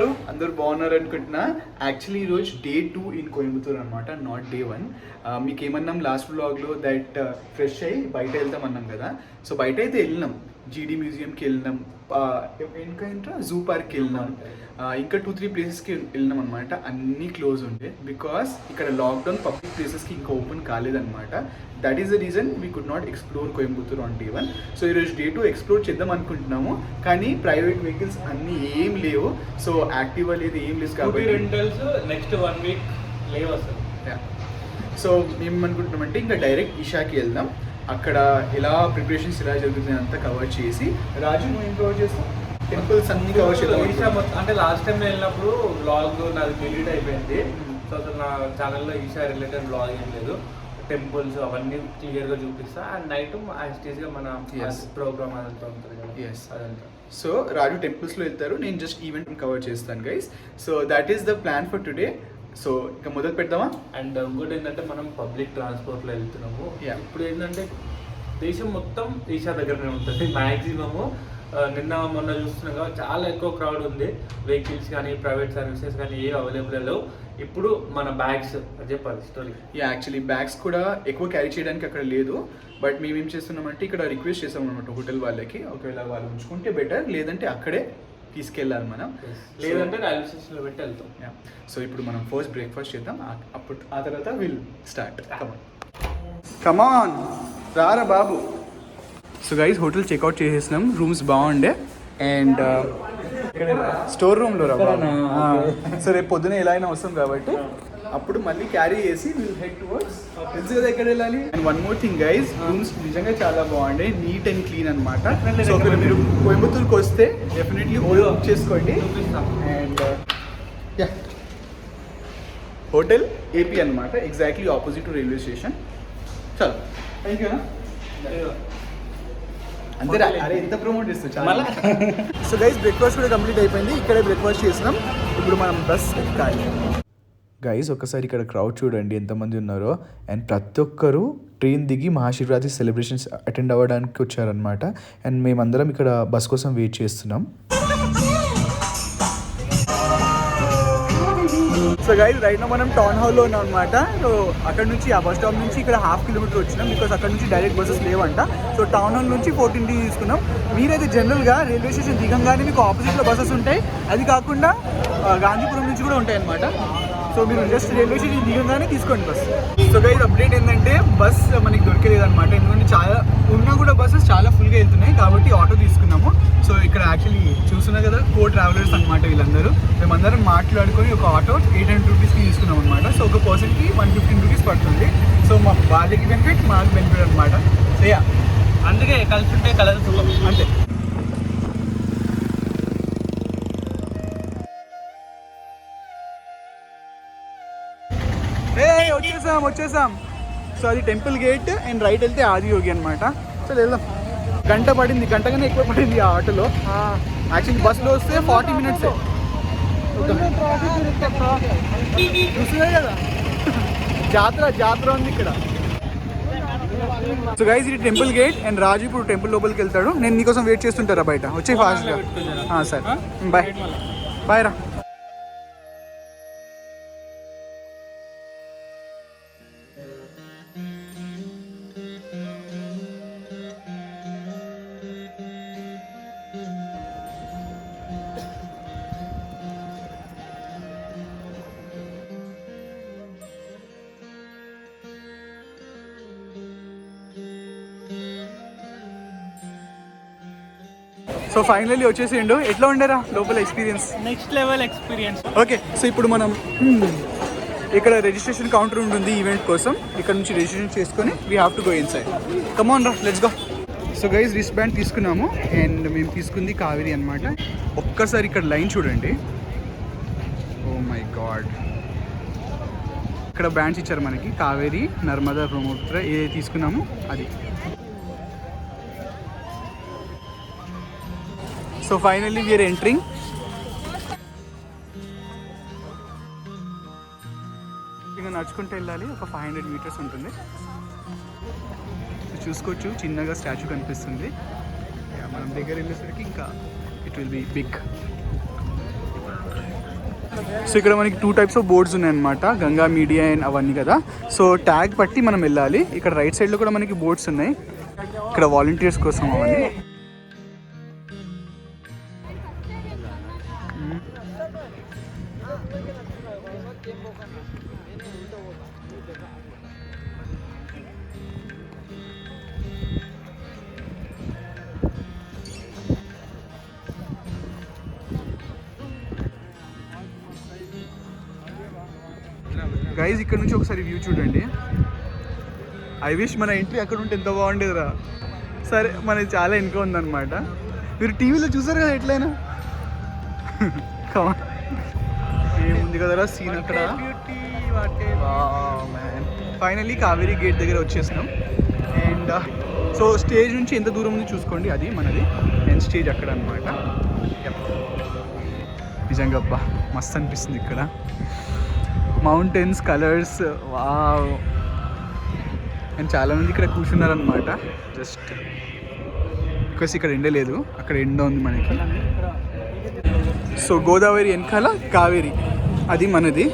ఉన్నారు? అందరూ బాగున్నారు అనుకుంటున్నా. యాక్చువల్లీ ఈరోజు డే 2 ఇన్ కోయంబత్తూర్ అనమాట, నాట్ డే 1. మీకు ఏమన్నాం లాస్ట్ వ్లాగ్లో దట్ ఫ్రెష్ అయ్యి బయట వెళ్తాం అన్నాం కదా. సో బయట అయితే వెళ్ళినాం, జీడీ మ్యూజియంకి వెళ్ళినాం, ఇంకా జూ పార్క్కి వెళ్ళినాం, ఇంకా 2-3 ప్లేసెస్కి వెళ్ళినాం అనమాట. అన్నీ క్లోజ్ ఉండే బికాస్ ఇక్కడ లాక్డౌన్ పబ్లిక్ ప్లేసెస్కి ఇంకా ఓపెన్ కాలేదన్నమాట. That is the reason we could not explore Coimbatore on day 1. So ఈరోజు డే 2 ఎక్స్ప్లోర్ చేద్దాం అనుకుంటున్నాము, కానీ ప్రైవేట్ వెహికల్స్ అన్నీ ఏం లేవు. సో యాక్టివా లేదు, ఏం లేదు కాబట్టి రెంటల్స్ నెక్స్ట్ 1 వీక్ లేవు అసలు. సో మేము అనుకుంటున్నామంటే ఇంకా డైరెక్ట్ ఈషాకి వెళ్దాం. అక్కడ ఎలా ప్రిపరేషన్స్ ఎలా జరుగుతుంది అంతా కవర్ చేసి, రాజు నువ్వు ఏం కవర్ చేస్తాం? టెంపుల్స్ అన్ని కవర్ చేద్దాం. ఈషా మొత్తం అంటే లాస్ట్ టైం వెళ్ళినప్పుడు బ్లాగ్ నాది డిలీట్ అయిపోయింది. సో అసలు నా ఛానల్లో ఈషా రిలేటెడ్ బ్లాగ్ ఏం లేదు. టెంపుల్స్ అవన్నీ క్లియర్గా చూపిస్తా. అండ్ నైట్ యాక్చువల్గా మన ప్రోగ్రామ్ అదంతా ఉంటుంది కదా. అదంతా. సో రాజు టెంపుల్స్లో వెళ్తారు, నేను జస్ట్ ఈవెంట్ కవర్ చేస్తాను guys. So that is the plan for today. So ఇంకా మొదలు పెడదామా? అండ్ ఇంకోటి ఏంటంటే మనం పబ్లిక్ ట్రాన్స్పోర్ట్లో వెళ్తున్నాము. ఇప్పుడు ఏంటంటే దేశం మొత్తం ఈషా దగ్గరనే ఉంటుంది మ్యాక్సిమము. నిన్న మొన్న చూస్తున్నాం కదా, చాలా ఎక్కువ క్రౌడ్ ఉంది. వెహికల్స్ కానీ ప్రైవేట్ సర్వీసెస్ కానీ ఏవి అవైలబుల్ లేవు. ఇప్పుడు మన బ్యాగ్స్ చెప్పాలి స్టోరీ. యాక్చువల్లీ బ్యాగ్స్ కూడా ఎక్కువ క్యారీ చేయడానికి అక్కడ లేదు. బట్ మేము ఏం చేస్తున్నామంటే ఇక్కడ రిక్వెస్ట్ చేసాం అనమాట హోటల్ వాళ్ళకి, ఒకవేళ వాళ్ళు ఉంచుకుంటే బెటర్, లేదంటే అక్కడే తీసుకెళ్ళాలి మనం, లేదంటే రైల్వే స్టేషన్లో పెట్టి వెళ్తాం. సో ఇప్పుడు మనం ఫస్ట్ బ్రేక్ఫాస్ట్ చేద్దాం, అప్పుడు ఆ తర్వాత విల్ స్టార్ట్. కమాన్ రారా బాబు. సో గైస్ హోటల్ చెక్అవుట్ చేసేసినాం, రూమ్స్ బాగుండే. అండ్ స్టోర్ రూమ్లో రా బాబు. సో రేపు పొద్దున ఎలా అయినా వస్తాం కాబట్టి అప్పుడు మళ్ళీ క్యారీ చేసి విల్ హెడ్ టువర్డ్స్, తెలుసు కదా ఎక్కడ వెళ్ళాలి. And one more thing guys, rooms నిజంగా చాలా బాగుండే, నీట్ అండ్ క్లీన్ అనమాట. సో ఒకవేళ మీరు కోయంబత్తూర్కి వస్తే డెఫినెట్లీ ఓయో బుక్ చేసుకోండి. అండ్ హోటల్ ఏపీ అనమాట, exactly opposite to railway station. చలో థ్యాంక్ యూ. అంతే అరే ఎంత ప్రమోట్ చేస్తావు చాలా. సో గైస్ బ్రేక్ఫాస్ట్ కూడా కంప్లీట్ అయిపోయింది, ఇక్కడే బ్రేక్ఫాస్ట్ చేసినాం. ఇప్పుడు మనం బస్ ఎక్కాలి. గైస్ ఒక్కసారి ఇక్కడ క్రౌడ్ చూడండి ఎంతమంది ఉన్నారో. అండ్ ప్రతి ఒక్కరు ట్రైన్ దిగి మహాశివరాత్రి సెలబ్రేషన్స్ అటెండ్ అవ్వడానికి వచ్చారనమాట. అండ్ మేమందరం ఇక్కడ బస్ కోసం వెయిట్ చేస్తున్నాం. సో గైస్ రైట్ నౌ మనం టౌన్ హాల్లో ఉన్నాం అనమాట. సో అక్కడ నుంచి ఆ బస్ స్టాప్ నుంచి ఇక్కడ 1/2 కిలోమీటర్ వచ్చినాం, బికాస్ అక్కడ నుంచి డైరెక్ట్ బస్సెస్ లేవంట. సో టౌన్ హాల్ నుంచి 14 తీసుకున్నాం. మీరైతే జనరల్గా రైల్వే స్టేషన్ దిగంగానే మీకు ఆపోజిట్లో బస్సెస్ ఉంటాయి, అది కాకుండా గాంధీపురం నుంచి కూడా ఉంటాయి అనమాట. సో మీరు జస్ట్ రైల్వే స్టేషన్ దిగంగానే తీసుకోండి బస్. సో గైస్ అప్డేట్ ఏంటంటే బస్ మనకి దొరికేది అనమాట, ఎందుకంటే చాలా ఉన్నా కూడా బస్సెస్ చాలా ఫుల్గా వెళ్తున్నాయి కాబట్టి ఆటో తీసుకున్నాము. సో ఇక్కడ యాక్చువల్లీ చూస్తున్నా కదా ట్రావెలర్స్ అనమాట వీళ్ళందరూ. మేమందరం మాట్లాడుకొని ఒక ఆటో 800 రూపీస్కి తీసుకున్నాం అనమాట. సో ఒక పర్సన్కి 115 రూపీస్ పడుతుంది. సో మా వాళ్ళకి బెనిఫిట్, మాకు బెనిఫిట్ అనమాట. అందుకే కలిసి ఉంటే కలర్ అంతే. వచ్చేసాం. సో అది టెంపుల్ గేట్ అండ్ రైట్ వెళ్తే ఆదియోగి అనమాట. సో వెళ్దాం. గంట పడింది, గంట కన్నా ఎక్కువ పడింది ఆ ఆటోలో. యాక్చువల్లీ బస్సులో వస్తే 40 మినిట్స్ చూస్తున్నాయి కదా. జాతర ఉంది ఇక్కడ. సో గైస్ ఇది టెంపుల్ గేట్ అండ్ రాజు ఇప్పుడు టెంపుల్ లోపలికి వెళ్తాడు. నేను నీకోసం వెయిట్ చేస్తుంటారా బయట, వచ్చి ఫాస్ట్గా. సరే బాయ్ బాయ్ రా. సో ఫైనల్లీ వచ్చేసిండు. ఎట్లా ఉండేరా లోపల experience? Next level experience. Okay so ఇప్పుడు మనం ఇక్కడ రిజిస్ట్రేషన్ కౌంటర్ ఉంటుంది ఈవెంట్ కోసం. ఇక్కడ నుంచి రిజిస్ట్రేషన్ చేసుకొని we have to go inside. Come on రా, let's go. So guys wrist band తీసుకున్నాము అండ్ మేము తీసుకుంది కావేరి అనమాట. ఒక్కసారి ఇక్కడ లైన్ చూడండి, ఓ మై గాడ్. ఇక్కడ బ్యాండ్స్ ఇచ్చారు మనకి, కావేరి, నర్మదా, బ్రహ్మపుత్ర ఏ తీసుకున్నాము అది. So finally we're entering. ఇంకా నడుచుకుంటూ వెళ్ళాలి, ఒక 500 మీటర్స్ ఉంటుంది. చూసుకోవచ్చు చిన్నగా స్టాచ్యూ కనిపిస్తుంది. మనం దగ్గర వెళ్ళేసరికి ఇంకా it will be big. So ఇక్కడ మనకి 2 టైప్స్ ఆఫ్ బోర్డ్స్ ఉన్నాయన్నమాట, గంగా, మీడియా అండ్ అవన్నీ కదా. సో ట్యాగ్ పట్టి మనం వెళ్ళాలి. ఇక్కడ రైట్ సైడ్లో కూడా మనకి బోర్డ్స్ ఉన్నాయి, ఇక్కడ వాలంటీర్స్ కోసం అవన్నీ. గైజ్ ఇక్కడ నుంచి ఒకసారి వ్యూ చూడండి. ఐ విష్ మన ఎంట్రీ అక్కడ ఉంటే ఎంత బాగుండేదిరా. సరే మనది చాలా వెనుక ఉందన్నమాట. మీరు టీవీలో చూసారు కదా ఎట్లయినా. ఏముంది కదరా సీన్ అక్కడ. ఫైనల్లీ కావేరీ గేట్ దగ్గర వచ్చేసినాం. అండ్ సో స్టేజ్ నుంచి ఎంత దూరం ఉంది చూసుకోండి, అది మనది అండ్ స్టేజ్ అక్కడ అనమాట. నిజంగా అబ్బా మస్తు అనిపిస్తుంది ఇక్కడ. Mountains, colours, wow. అండ్ చాలామంది ఇక్కడ కూర్చున్నారనమాట. జస్ట్ బికాస్ ఇక్కడ ఎండ లేదు, అక్కడ ఎండ ఉంది మనకి. సో గోదావరి వెనకాల కావేరి, అది మనది.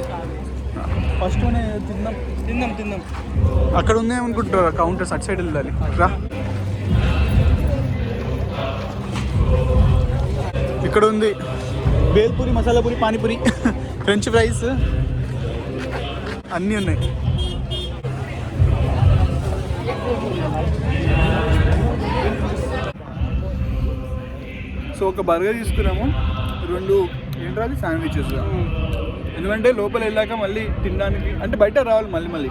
ఫస్ట్ తిందాం అక్కడ ఉందే అనుకుంటారు కౌంటర్స్, అటు సైడ్ వెళ్ళాలి. రా, ఇక్కడ ఉంది బేల్పూరి, మసాలా పూరి, పానీపూరి, ఫ్రెంచ్ ఫ్రైస్ అన్నీ ఉన్నాయి. సో ఒక బర్గర్ తీసుకున్నాము, 2 ఏంట్రాది శాండ్విచెస్. ఎందుకంటే లోపల వెళ్ళాక మళ్ళీ తినడానికి అంటే బయట రావాలి మళ్ళీ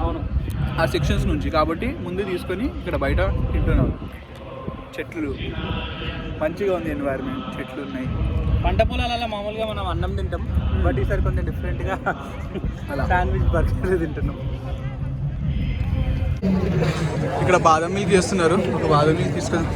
ఆ సెక్షన్స్ నుంచి, కాబట్టి ముందు తీసుకొని ఇక్కడ బయట తింటున్నాం. చెట్లు మంచిగా ఉంది, ఎన్వైర్న్మెంట్, చెట్లు ఉన్నాయి. పంట పొలాలలో మామూలుగా మనం అన్నం తింటాం, బట్ ఈసారి కొంచెం డిఫరెంట్గా అలా శాండ్విచ్ బర్గర్ తింటున్నాం. ఇక్కడ బాదం మిల్క్ చేస్తున్నారు, ఒక బాదం మిల్క్ తీసుకొని.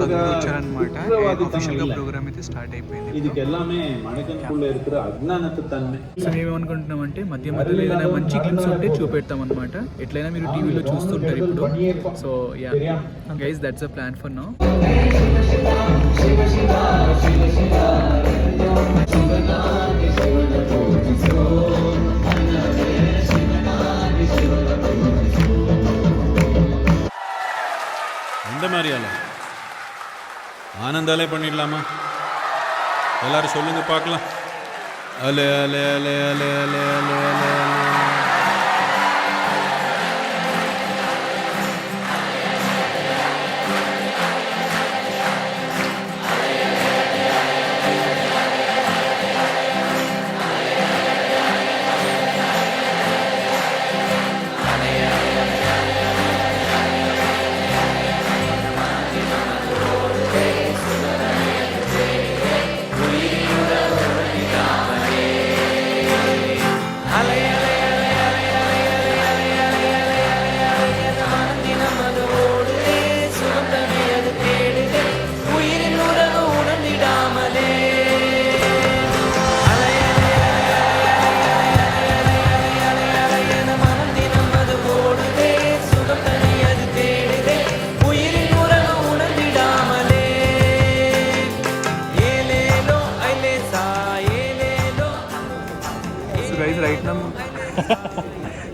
వచ్చారనమాట. ఆఫీషియల్ గా ప్రోగ్రామ్ అయితే స్టార్ట్ అయిపోయింది. సో మేమేమనుకుంటున్నాం అంటే మధ్య మధ్యలో ఏదైనా మంచి క్లిప్స్ ఉంటే చూపెడతాం అనమాట. ఎట్లయినా మీరు టీవీలో చూస్తుంటారు ఇప్పుడు. So yeah guys, that's a plan for now. எந்த மாதிரியால ஆனந்தாலே பண்ணிடலாமா? எல்லாரும் சொல்லுங்க பார்க்கலாம். அலே அலே அலே அலே அலே அலே அலே அலே.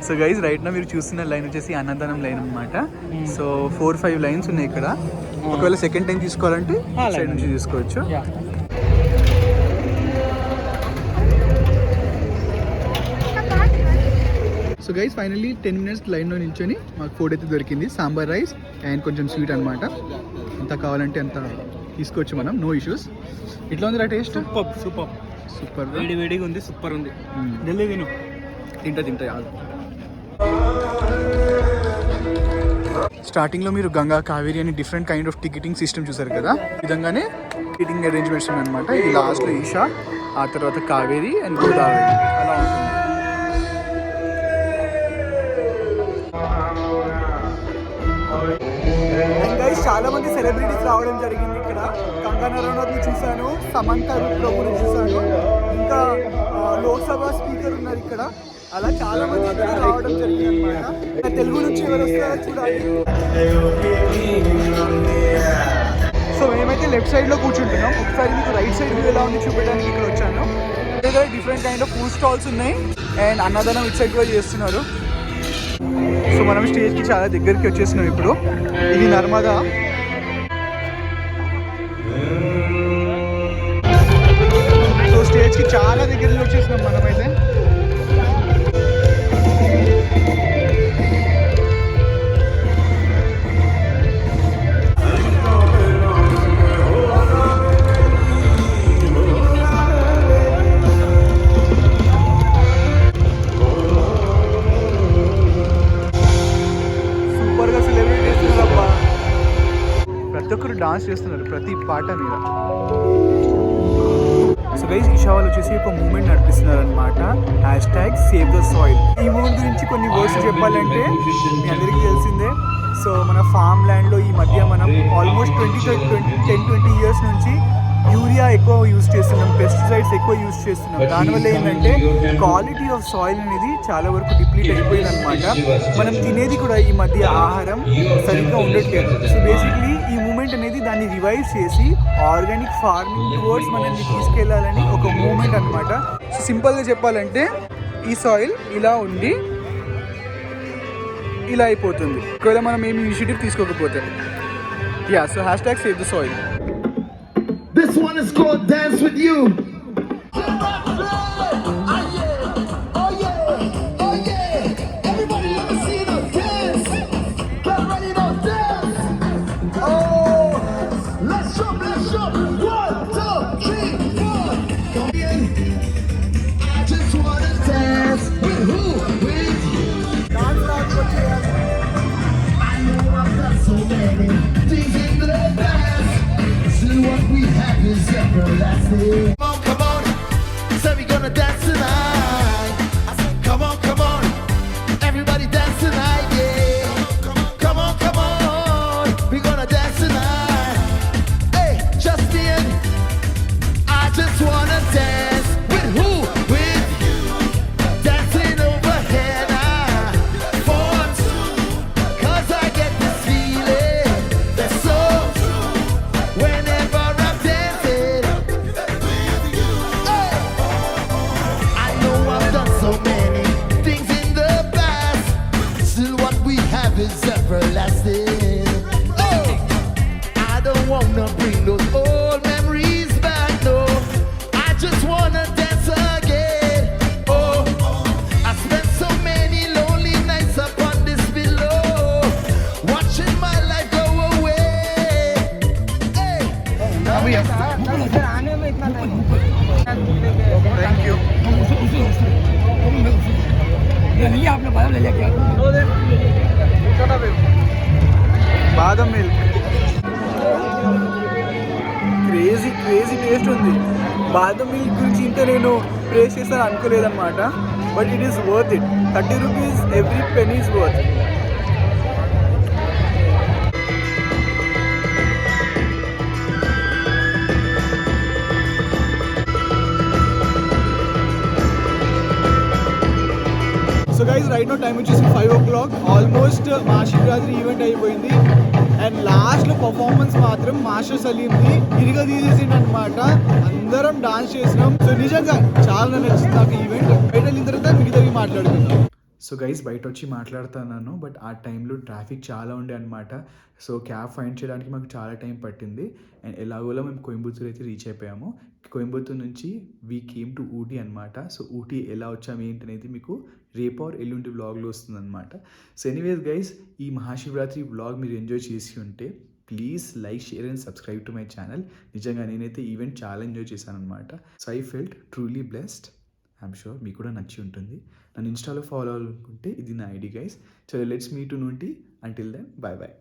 సో గైజ్ రైట్ నా మీరు చూస్తున్న లైన్ వచ్చేసి అన్నదానం లైన్ అనమాట. సో 4-5 లైన్స్ ఉన్నాయి ఇక్కడ. ఒకవేళ సెకండ్ టైం తీసుకోవాలంటే సైడ్ నుంచి తీసుకోవచ్చు. సో గైజ్ ఫైనల్లీ 10 minutes లైన్లో నిల్చొని మాకు ఫుడ్ అయితే దొరికింది. సాంబార్ రైస్ అండ్ కొంచెం స్వీట్ అనమాట. ఎంత కావాలంటే అంత తీసుకోవచ్చు మనం, నో ఇష్యూస్. ఇట్లా ఉంది రా టేస్ట్? సూపర్ వేడిగా ఉంది, సూపర్ ఉంది. జల్దీ తిను. తింటా స్టార్టింగ్లో మీరు గంగా, కావేరి అని different kind of ticketing system చూసారు కదా. ఈ విధంగానే టికెటింగ్ అరేంజ్మెంట్స్ ఉన్నాయన్నమాట. ఇది లాస్ట్లో ఈషా, ఆ తర్వాత కావేరి అండ్ గోదావరి అలా ఉంటుంది. చాలా మంది సెలబ్రిటీస్ రావడం జరిగింది ఇక్కడ. కంగనా రనౌత్ని చూశాను, సమంత ప్రభుని చూశాను, ఇంకా లోక్సభ స్పీకర్ ఉన్నారు ఇక్కడ. అలా చాలా మంది ఇక్కడ రావడం జరిగింది అనమాట. తెలుగు నుంచి ఎవరు వస్తారో చూడాలి. సో మేమైతే లెఫ్ట్ సైడ్లో కూర్చుంటున్నాం. ఒకసారి మీకు రైట్ సైడ్ వ్యూ ఎలా ఉంది చూపించడానికి ఇక్కడ వచ్చాను. ఇక్కడ different kind of food stalls ఉన్నాయి అండ్ అన్నదానం ఇటు సైడ్ కూడా చేస్తున్నారు. సో మనం స్టేజ్కి చాలా దగ్గరికి వచ్చేసినాం ఇప్పుడు. ఇది నర్మదా. సో స్టేజ్కి చాలా దగ్గరికి వచ్చేసినాం మనమైతే. ప్రతి ఒక్కరు డాన్స్ చేస్తున్నారు ప్రతి పాట మీద. సో గైస్ ఇషా వాళ్ళు వచ్చేసి ఒక మూమెంట్ నడిపిస్తున్నారు అనమాట. #SaveTheSoil. ఈ మూమెంట్ గురించి కొన్ని వర్డ్స్ చెప్పాలంటే మీ అందరికీ తెలిసిందే. సో మన ఫామ్ ల్యాండ్లో ఈ మధ్య మనం ఆల్మోస్ట్ 10-20 ఇయర్స్ నుంచి యూరియా ఎక్కువ యూజ్ చేస్తున్నాం, పెస్టిసైడ్స్ ఎక్కువ యూజ్ చేస్తున్నాం. దానివల్ల ఏంటంటే క్వాలిటీ ఆఫ్ సాయిల్ అనేది చాలా వరకు డిప్లీట్ అయిపోయింది అనమాట. మనం తినేది కూడా ఈ మధ్య ఆహారం సరిగ్గా ఉండట్లేదు. సో బేసిక్లీ ఈ మూమెంట్ అనేది దాన్ని రివైవ్ చేసి ఆర్గానిక్ ఫార్మింగ్ టువర్డ్స్ మనల్ని తీసుకెళ్లాలని ఒక మూమెంట్ అనమాట. సో సింపుల్గా చెప్పాలంటే ఈ సాయిల్ ఇలా ఉండి ఇలా అయిపోతుంది ఒకవేళ మనం ఏమి ఇనిషియేటివ్ తీసుకోకపోతే. So #SaveTheSoil. This one is called Dance With You. Everybody let me see you dance. Get ready to dance. Oh, let's jump. 1, 2, 3, 4. I just wanna dance with who? With you. I know I've done so many things in the past. Still what we have is everlasting. Come on, say we gonna dance tonight. I said, come on, everybody dance tonight, yeah. Come on, we gonna dance tonight. Hey, Justin, I just wanna dance with who? With you. Dancing over here now. 4, 2, 'cause I get this feeling that's so true. Whenever I'm dancing with you, hey. I know I've done so many things in the past. Still what we have is everlasting. Oh, I don't wanna bring those old memories back, no. I just wanna dance again. Oh, I spent so many lonely nights upon this pillow, watching my life go away. Hey. Thank you. Badam milk crazy taste ఉంది. Badam milk గురించి ఇంత నేను praise చేస్తాను అనుకోలేదన్నమాట. But it is worth it. 30 rupees, every penny is worth. So guys right now time వచ్చేసి 5 o'clock. Almost Mahashivratri event అయిపోయింది and లాస్ట్లో performance మాత్రం మాస్టర్ సలీంది ఇరిగా తీసేసింది అనమాట. అందరం డాన్స్ చేసినాం. సో నిజంగా చాలా నచ్చింది నాకు ఈవెంట్. బయట వెళ్ళిన తర్వాత మిగతావి మాట్లాడుతున్నాం. సో గైస్ బయట వచ్చి మాట్లాడుతున్నాను బట్ ఆ టైంలో ట్రాఫిక్ చాలా ఉండే అనమాట. సో క్యాబ్ ఫైండ్ చేయడానికి మాకు చాలా టైం పట్టింది అండ్ ఎలాగోలా మేము కోయంబత్తూర్ అయితే రీచ్ అయిపోయాము. కోయంబత్తూర్ నుంచి వీ కేమ్ టు ఊటీ అనమాట. సో ఊటీ ఎలా వచ్చాము ఏంటి అనేది మీకు రేపు ఆర్ ఎల్లుండి వ్లాగ్లో వస్తుందన్నమాట. సో ఎనీవేస్ గైస్ ఈ మహాశివరాత్రి వ్లాగ్ మీరు ఎంజాయ్ చేసి ఉంటే please like, share and subscribe to my channel. నిజంగా నేనైతే ఈవెంట్ చాలా ఎంజాయ్ చేశాను అనమాట. So I felt truly blessed. I'm sure మీకు కూడా నచ్చి ఉంటుంది. నన్ను ఇన్స్టాలో ఫాలో అవ్వాలనుకుంటే ఇది నా ID guys. So let's meet టు నుండి. Until then bye by.